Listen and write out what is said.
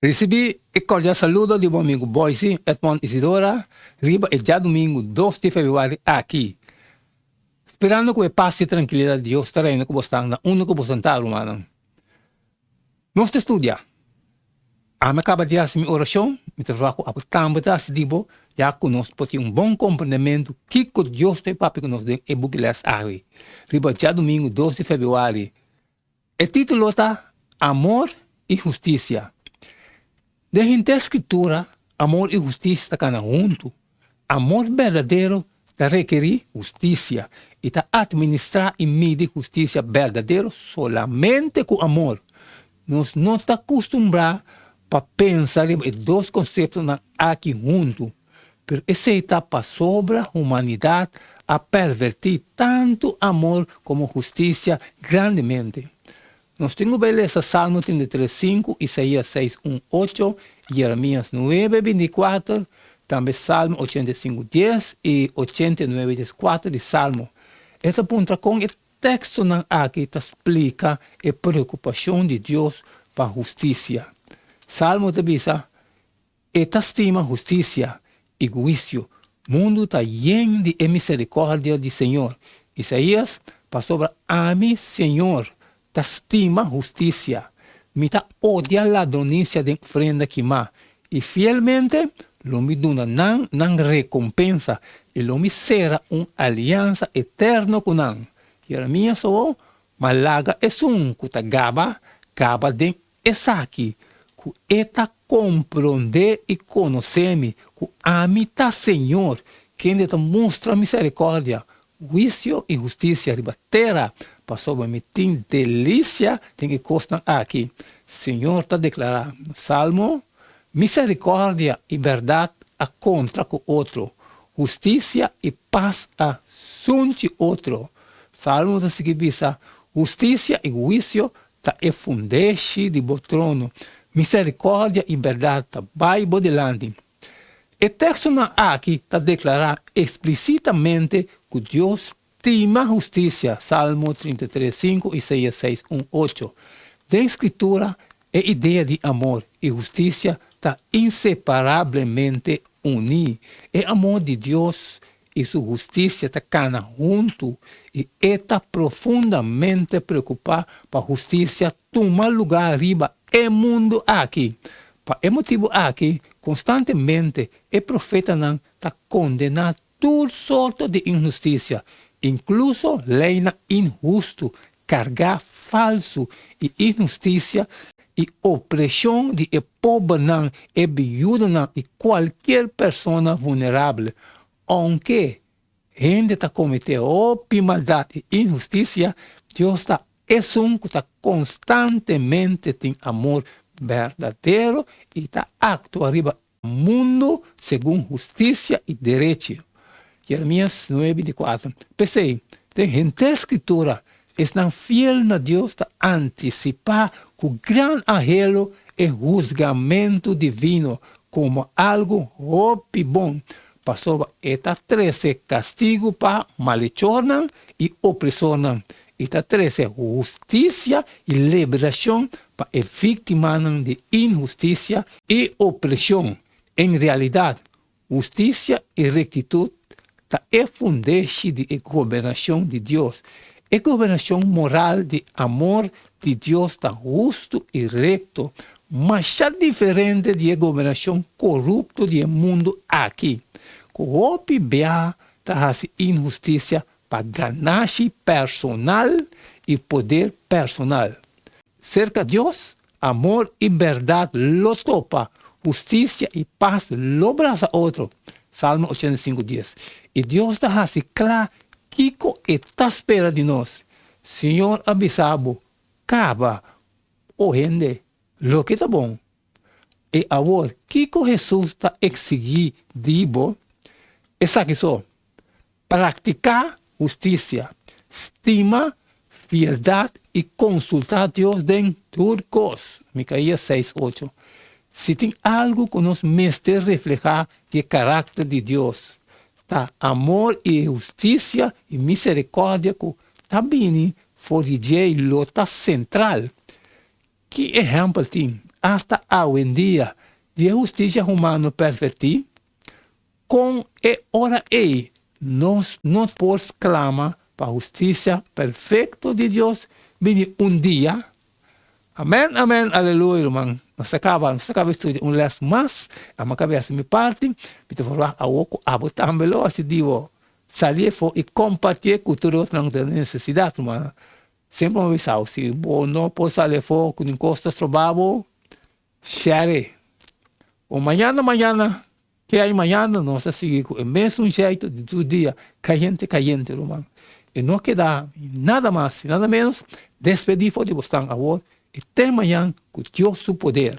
Recebi e cordial saludo de bom amigo Boise, Edmond Isidora, riba e já domingo 2 de fevereiro aqui. Esperando que a paz e tranquilidade de Deus terreno que você está na única possibilidade humana. Nós estudamos. A me acaba de fazer minha oração, me trabalho a campo da Sidibo, já que nós podemos bom compreendimento que Deus tem papi que nós tem e buquiles aí. Riba já domingo 2 de fevereiro. O título está Amor e Justiça. Dentro da escritura, amor e justiça estão juntos. Amor verdadeiro requer justiça e administrar e medir justiça verdadeira solamente com amor. Nós não estamos acostumados a pensar em dois conceitos aqui juntos, mas essa etapa sobre a humanidade a pervertir tanto amor como justiça grandemente. Nós temos beleza Salmo 33:5, Isaías 6:1-8, Jeremias 9:24, também Salmo 85:10 e 89:4 de Salmo. Essa ponta com o texto aqui explica a preocupação de Deus para a justiça. Salmo te diz, esta estima justiça e juízo, mundo está lleno de misericórdia do Senhor. Isaías, para sobre a mim, Senhor, estima justiça, me odia a ladronícia de ofrenda que má, e fielmente lo me dona nan recompensa, e lo me será uma aliança eterna com nan. Jeremias só, malaga é que gaba de esaki, que eta compreender e conhecer-me, que a mim tá Senhor, quem te mostra misericórdia, juízo e justiça ribatera, passou a me tem delícia, tem que constar aqui. Senhor está declarando, Salmo, misericórdia e verdade a contra com outro, justiça e paz a sunte outro. Salmo está seguindo, justiça e juízo está efundeixe de trono, misericórdia e verdade está vai delante. O texto aqui está declarando explicitamente que Deus estima justiça, Salmo 33:5 e Isaías 6:1-8. Da escritura, a ideia de amor e justiça está inseparavelmente unidas. O amor de Deus e sua justiça estão juntos e está profundamente preocupado para a justiça tomar lugar arriba no mundo aqui. Por esse motivo aqui, constantemente, o profeta está condenando toda sorte de injustiça, incluso lei injusto, cargar falso e injustiça e opressão de pobre e viúva e qualquer pessoa vulnerável. Aunque gente está cometendo maldade e injustiça, Deus está constantemente tem amor verdadeiro e está actuando no mundo segundo justiça e direito. Jeremias 9:4. Pensei, tem a escritura, estão fiel a Deus para antecipar que o grande anhelo é julgamento divino como algo bom. Passou esta 13 castigo para malhechor e opressor. Esta 13 justiça e liberação para a vítima de injustiça e opressão. Em realidade, justiça e rectitude está fundeixe de governação de Deus. A governação moral de amor de Deus está justo e reto, mas é diferente da governação corrupta do mundo aqui. O PBA está injustiça para ganância personal e poder personal. Cerca de Deus, amor e verdade lo topa, justiça e paz lo abraça outro. Salmo 85:10. E Deus está assim claro que está à espera de nós. Senhor avisado, cava, rende, lo que está bom. E agora, que Jesus está exigindo de você? Essa aqui só. Praticar justiça, estima, fialdade e consultar Deus em turcos. Micaías 6:8. Se tem algo que nos mestre reflejar o caráter de Deus, tá? Amor e justiça e misericórdia que também for de lota central. Que exemplo tem? hasta hoy en día de justicia humana perfecta, con e hora nos clama para justicia perfecta de Dios, viene un día. Amén, amén, aleluia, irmão. Nós acaba estudando les mais, a minha cabeça me parte, me falar a oco, a botar assim digo, sair fora e compartilhar cultura outra não tem necessidade, irmão. Sempre me avisar, se não pode sair fora com encosto trabalho, share. Ou amanhã, que aí amanhã nós seguir com o mesmo jeito de todo dia, caliente, irmão. E não queda nada mais, nada menos, despedir de você agora. E até amanhã com Deus seu poder.